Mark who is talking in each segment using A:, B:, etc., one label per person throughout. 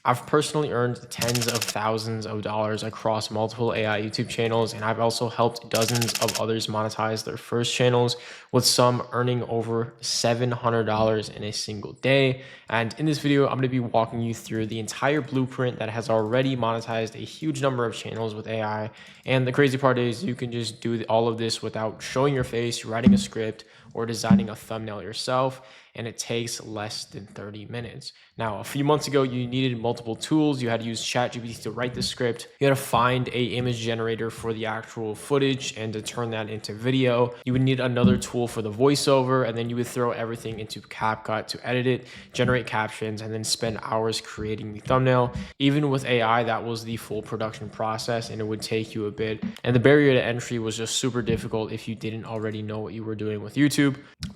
A: I've personally earned tens of thousands of dollars across multiple AI YouTube channels, and I've also helped dozens of others monetize their first channels, with some earning over $700 in a single day. And in this video, I'm going to be walking you through the entire blueprint that has already monetized a huge number of channels with AI. And the crazy part is you can just do all of this without showing your face, writing a script, or designing a thumbnail yourself, and it takes less than 30 minutes. Now, a few months ago, you needed multiple tools. You had to use ChatGPT to write the script. You had to find a image generator for the actual footage and to turn that into video. You would need another tool for the voiceover, and then you would throw everything into CapCut to edit it, generate captions, and then spend hours creating the thumbnail. Even with AI, that was the full production process, and it would take you a bit. And the barrier to entry was just super difficult if you didn't already know what you were doing with YouTube.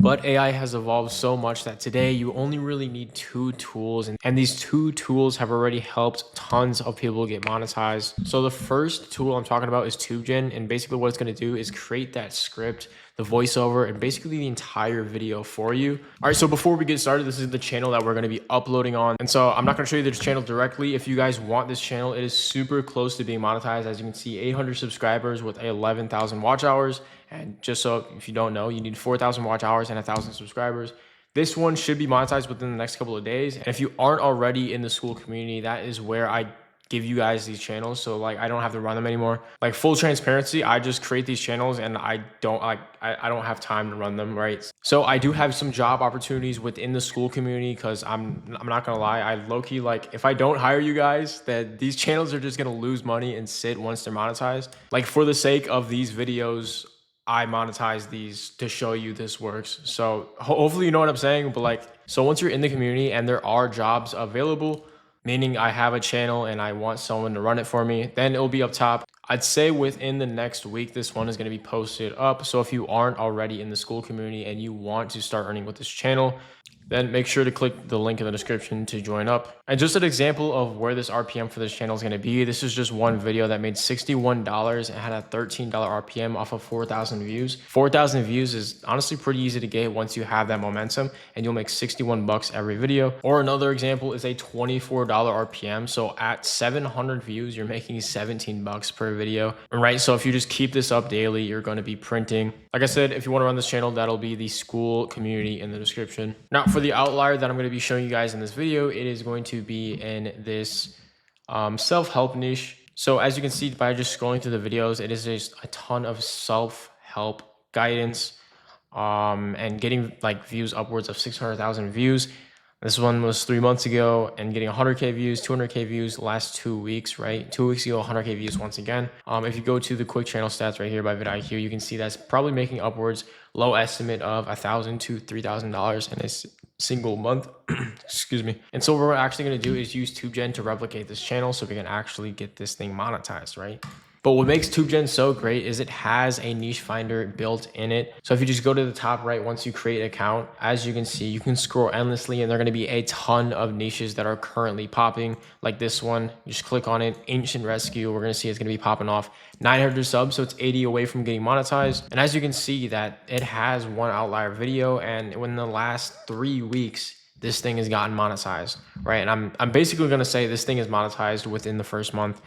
A: But AI has evolved so much that today you only really need two tools, and these two tools have already helped tons of people get monetized. So the first tool I'm talking about is TubeGen, and basically what it's going to do is create that script, the voiceover, and basically the entire video for you. All right, so before we get started, this is the channel that we're going to be uploading on, and so I'm not going to show you this channel directly. If you guys want this channel, it is super close to being monetized. As you can see, 800 subscribers with 11,000 watch hours. And just so if you don't know, you need 4,000 watch hours and 1,000 subscribers. This one should be monetized within the next couple of days. And if you aren't already in the school community, that is where I give you guys these channels. So like, I don't have to run them anymore. Like, full transparency, I just create these channels and I don't have time to run them, right? So I do have some job opportunities within the school community, because I'm not gonna lie, I low-key, like, if I don't hire you guys, that these channels are just gonna lose money and sit once they're monetized. Like, for the sake of these videos, I monetize these to show you this works. So hopefully you know what I'm saying. But like, so once you're in the community and there are jobs available, meaning I have a channel and I want someone to run it for me, then it'll be up top. I'd say within the next week, this one is going to be posted up. So if you aren't already in the school community and you want to start earning with this channel, then make sure to click the link in the description to join up. And just an example of where this RPM for this channel is going to be, this is just one video that made $61 and had a $13 RPM off of 4,000 views. 4,000 views is honestly pretty easy to get once you have that momentum, and you'll make 61 bucks every video. Or another example is a $24 RPM. So at 700 views, you're making 17 bucks per video, right? So if you just keep this up daily, you're going to be printing. Like I said, if you want to run this channel, that'll be the school community in the description. Now, for the outlier that I'm going to be showing you guys in this video, it is going to be in this self-help niche. So as you can see by just scrolling through the videos, it is just a ton of self-help guidance and getting like views upwards of 600,000 views. This one was 3 months ago and getting 100K views, 200K views last 2 weeks, right? 2 weeks ago, 100K views once again. If you go to the quick channel stats right here by vidIQ, you can see that's probably making upwards, low estimate of $1,000 to $3,000 in a single month. Excuse me. And so what we're actually going to do is use TubeGen to replicate this channel so we can actually get this thing monetized, right? But what makes TubeGen so great is it has a niche finder built in it. So if you just go to the top right, once you create an account, as you can see, you can scroll endlessly and there are going to be a ton of niches that are currently popping, like this one. You just click on it, Ancient Rescue. We're going to see it's going to be popping off 900 subs. So it's 80 away from getting monetized. And as you can see that it has one outlier video, and within the last 3 weeks, this thing has gotten monetized, right? And I'm basically going to say this thing is monetized within the first month,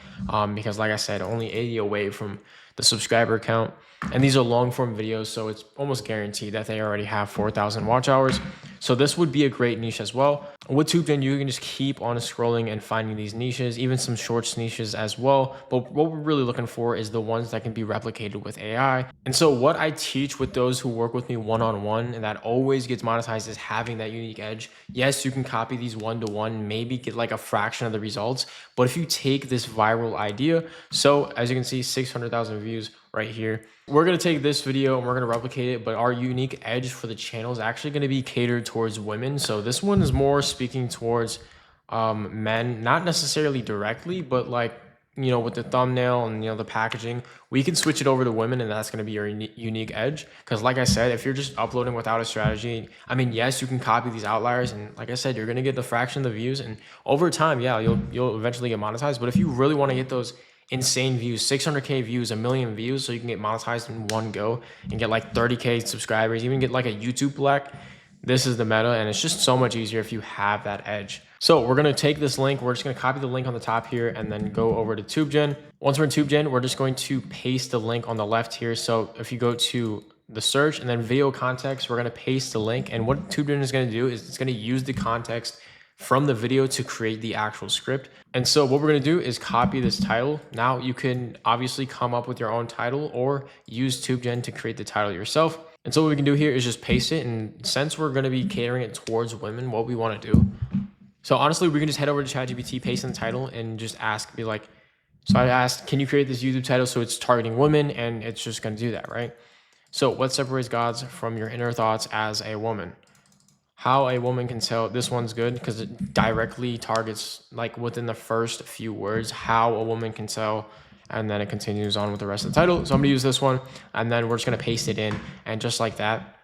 A: because like I said, only 80 away from the subscriber count. And these are long form videos, so it's almost guaranteed that they already have 4,000 watch hours. So this would be a great niche as well. With TubeGen, you can just keep on scrolling and finding these niches, even some shorts niches as well. But what we're really looking for is the ones that can be replicated with AI. And so what I teach with those who work with me one-on-one, and that always gets monetized, is having that unique edge. Yes, you can copy these one-to-one, maybe get like a fraction of the results. But if you take this viral idea, so as you can see, 600,000 views right here. We're going to take this video and we're going to replicate it, but our unique edge for the channel is actually going to be catered towards women. So this one is more speaking towards men, not necessarily directly, but like, you know, with the thumbnail and, you know, the packaging, we can switch it over to women, and that's going to be your unique edge. Because like I said, if you're just uploading without a strategy, I mean, yes, you can copy these outliers, and like I said, you're going to get the fraction of the views, and over time, yeah, you'll eventually get monetized. But if you really want to get those insane views, 600K views, 1 million views, so you can get monetized in one go and get like 30K subscribers, even get like a YouTube Black, this is the meta. And it's just so much easier if you have that edge. So we're gonna take this link, we're just gonna copy the link on the top here and then go over to TubeGen. Once we're in TubeGen, we're just going to paste the link on the left here. So if you go to the search and then video context, we're gonna paste the link. And what TubeGen is gonna do is it's gonna use the context from the video to create the actual script. And so what we're gonna do is copy this title. Now you can obviously come up with your own title or use TubeGen to create the title yourself. And so what we can do here is just paste it. And since we're gonna be catering it towards women, what we wanna do, so honestly, we can just head over to ChatGPT, paste in the title, and just ask, be like, so I asked, can you create this YouTube title so it's targeting women? And it's just going to do that, right? So what separates gods from your inner thoughts as a woman? How a woman can tell. This one's good because it directly targets, like within the first few words, how a woman can tell. And then it continues on with the rest of the title. So I'm going to use this one, and then we're just going to paste it in, and just like that.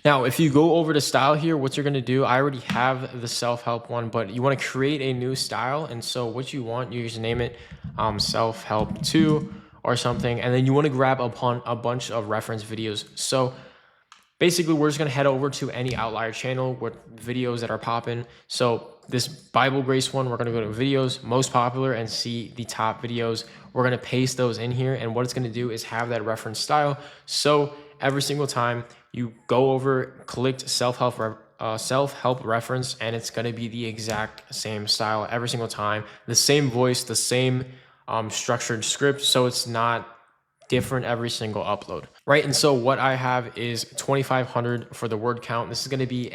A: Now, if you go over to style here, what you're going to do, I already have the self-help one, but you want to create a new style. And so what you want, you just name it self-help 2 or something. And then you want to grab upon a bunch of reference videos. So basically, we're just going to head over to any outlier channel with videos that are popping. So this Bible Grace one, we're going to go to videos, most popular, and see the top videos. We're going to paste those in here. And what it's going to do is have that reference style. So every single time you go over, click self-help reference, and it's going to be the exact same style every single time, the same voice, the same structured script. So it's not different every single upload, right? And so what I have is 2,500 for the word count. This is going to be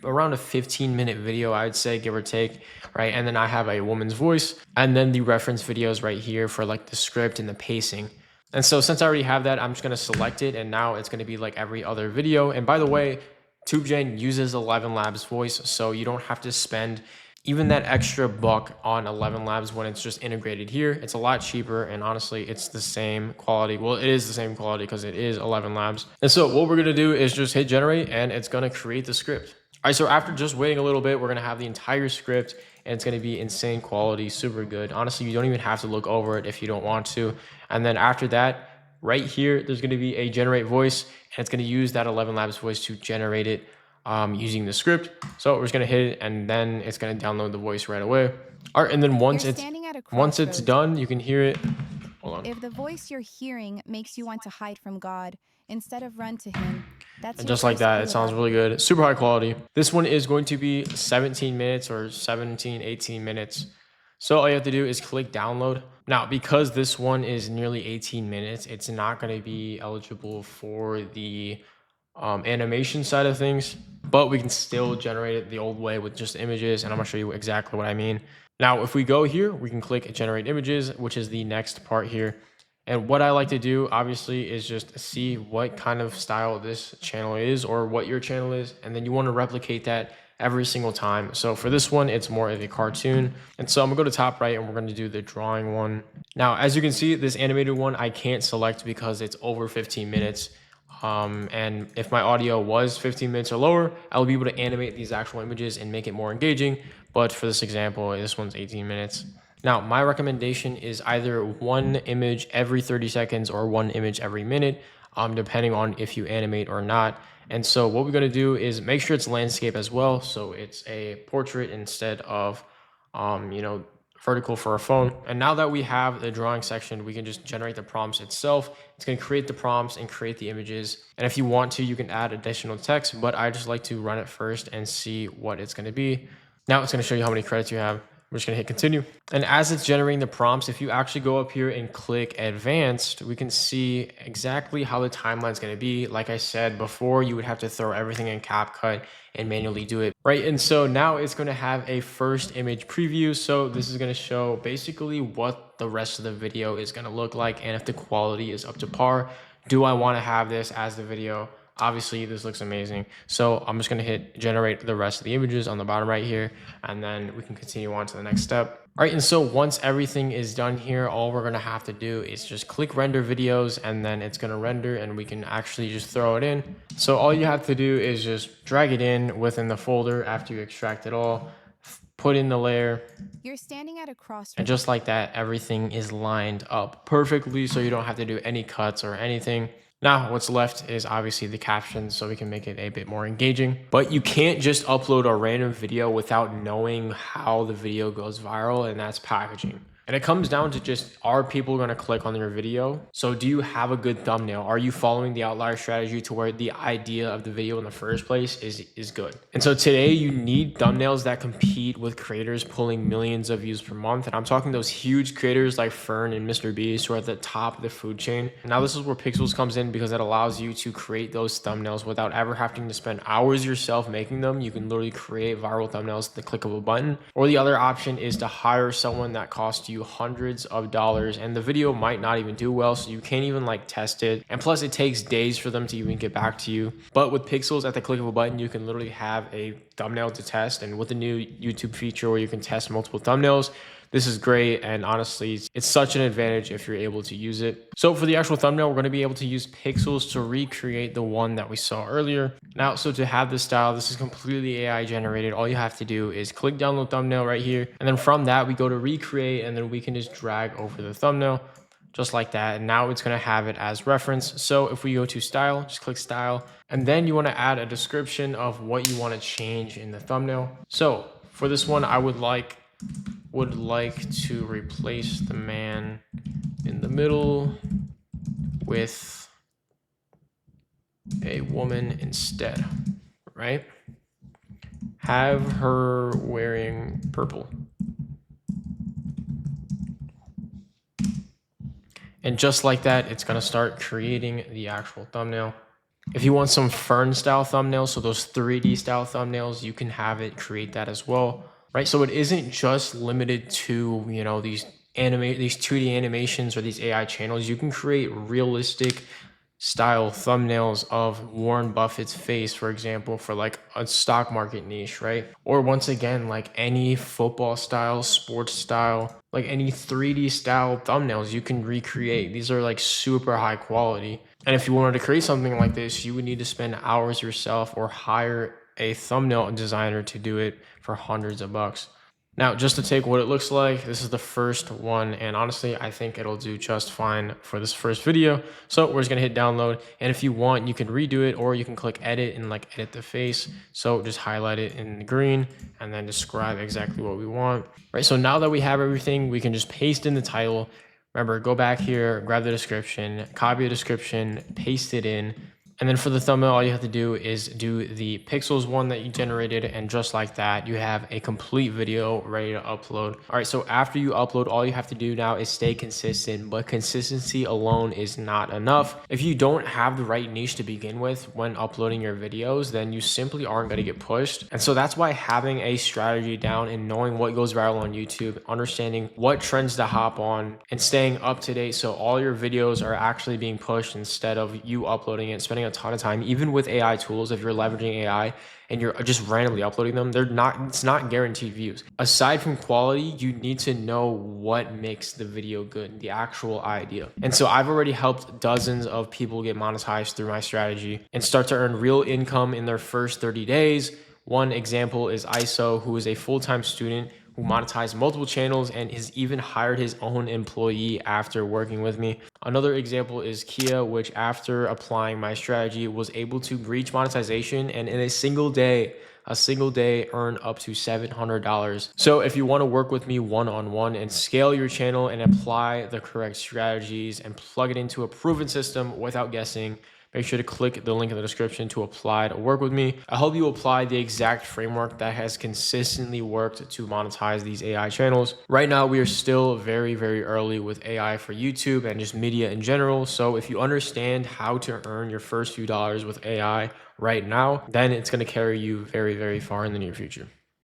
A: around a 15-minute video, I'd say, give or take, right? And then I have a woman's voice, and then the reference videos right here for like the script and the pacing. And so since I already have that, I'm just going to select it, and now it's going to be like every other video. And by the way, TubeGen uses 11 Labs voice, so you don't have to spend even that extra buck on 11 Labs when it's just integrated here. It's a lot cheaper, and honestly, it's the same quality. Well, it is the same quality because it is 11 Labs. And so what we're going to do is just hit generate, and it's going to create the script. All right, so after just waiting a little bit, we're going to have the entire script, and it's going to be insane quality, super good. Honestly, you don't even have to look over it if you don't want to. And then after that, right here, there's going to be a generate voice, and it's going to use that 11 Labs voice to generate it using the script. So we're just going to hit it, and then it's going to download the voice right away. All right, and then once it's done, you can hear it. Hold on.
B: If the voice you're hearing makes you want to hide from God instead of run to Him, that's
A: And
B: your
A: just like
B: first
A: that,
B: clue
A: it sounds
B: about
A: really
B: Him.
A: good. Super high quality. This one is going to be 17 minutes or 17, 18 minutes. So all you have to do is click download. Now, because this one is nearly 18 minutes, it's not going to be eligible for the animation side of things, but we can still generate it the old way with just images. And I'm going to show you exactly what I mean. Now, if we go here, we can click generate images, which is the next part here. And what I like to do, obviously, is just see what kind of style this channel is or what your channel is. And then you want to replicate that every single time. So for this one, it's more of a cartoon. And so I'm gonna go to top right, and we're gonna do the drawing one. Now, as you can see, this animated one, I can't select because it's over 15 minutes. And if my audio was 15 minutes or lower, I'll be able to animate these actual images and make it more engaging. But for this example, this one's 18 minutes. Now, my recommendation is either one image every 30 seconds or one image every minute, depending on if you animate or not. And so what we're going to do is make sure it's landscape as well. So it's a portrait instead of, vertical for our phone. And now that we have the drawing section, we can just generate the prompts itself. It's going to create the prompts and create the images. And if you want to, you can add additional text, but I just like to run it first and see what it's going to be. Now it's going to show you how many credits you have. We're just going to hit continue. And as it's generating the prompts, if you actually go up here and click advanced, we can see exactly how the timeline is going to be. Like I said before, you would have to throw everything in CapCut and manually do it, right? And so now it's going to have a first image preview. So this is going to show basically what the rest of the video is going to look like and if the quality is up to par. Do I want to have this as the video? Obviously, this looks amazing. So I'm just going to hit generate the rest of the images on the bottom right here, and then we can continue on to the next step. All right, and so once everything is done here, all we're going to have to do is just click render videos, and then it's going to render, and we can actually just throw it in. So all you have to do is just drag it in within the folder after you extract it all, put in the layer,
B: You're standing at a
A: and
B: crossroads.
A: just like that, everything is lined up perfectly, so you don't have to do any cuts or anything. Now, what's left is obviously the captions so we can make it a bit more engaging. But you can't just upload a random video without knowing how the video goes viral, and that's packaging. And it comes down to just, are people going to click on your video? So do you have a good thumbnail? Are you following the outlier strategy to where the idea of the video in the first place is good? And so today you need thumbnails that compete with creators pulling millions of views per month. And I'm talking those huge creators like Fern and Mr. Beast who are at the top of the food chain. Now this is where Pixels comes in, because it allows you to create those thumbnails without ever having to spend hours yourself making them. You can literally create viral thumbnails at the click of a button. Or the other option is to hire someone that costs you hundreds of dollars, and the video might not even do well, so you can't even like test it. And plus it takes days for them to even get back to you. But with Pixels, at the click of a button, you can literally have a thumbnail to test. And with the new YouTube feature where you can test multiple thumbnails, this is great, and honestly, it's such an advantage if you're able to use it. So for the actual thumbnail, we're going to be able to use Pixels to recreate the one that we saw earlier. Now, so to have this style, this is completely AI generated. All you have to do is click download thumbnail right here. And then from that, we go to recreate, and then we can just drag over the thumbnail just like that. And now it's going to have it as reference. So if we go to style, just click style, and then you want to add a description of what you want to change in the thumbnail. So for this one, I would like to replace the man in the middle with a woman instead, right? Have her wearing purple. And just like that, it's going to start creating the actual thumbnail. If you want some Fern style thumbnails, so those 3D style thumbnails, you can have it create that as well, right? So it isn't just limited to, you know, these 2D animations or these AI channels. You can create realistic style thumbnails of Warren Buffett's face, for example, for like a stock market niche, right? Or once again, like any football style, sports style, like any 3D style thumbnails you can recreate. These are like super high quality. And if you wanted to create something like this, you would need to spend hours yourself or hire a thumbnail designer to do it for hundreds of bucks. Now, just to take what it looks like, this is the first one, and honestly, I think it'll do just fine for this first video. So we're just gonna hit download, and if you want, you can redo it, or you can click edit and like edit the face. So just highlight it in the green and then describe exactly what we want. Right, so now that we have everything, we can just paste in the title. Remember, go back here, grab the description, copy the description, paste it in. And then for the thumbnail, all you have to do is do the Pixels one that you generated, and just like that, you have a complete video ready to upload. All right, so after you upload, all you have to do now is stay consistent, but consistency alone is not enough. If you don't have the right niche to begin with when uploading your videos, then you simply aren't gonna get pushed. And so that's why having a strategy down and knowing what goes viral on YouTube, understanding what trends to hop on, and staying up to date so all your videos are actually being pushed instead of you uploading it, spending a ton of time. Even with AI tools, if you're leveraging AI and you're just randomly uploading them, it's not guaranteed views. Aside from quality, you need to know what makes the video good, the actual idea. And so I've already helped dozens of people get monetized through my strategy and start to earn real income in their first 30 days. One example is ISO, who is a full-time student who monetized multiple channels and has even hired his own employee after working with me. Another example is Kia, which after applying my strategy was able to reach monetization and in a single day earn up to $700. So if you want to work with me one-on-one and scale your channel and apply the correct strategies and plug it into a proven system without guessing, make sure to click the link in the description to apply to work with me. I hope you apply the exact framework that has consistently worked to monetize these AI channels. Right now, we are still very, very early with AI for YouTube and just media in general. So if you understand how to earn your first few dollars with AI right now, then it's going to carry you very, very far in the near future.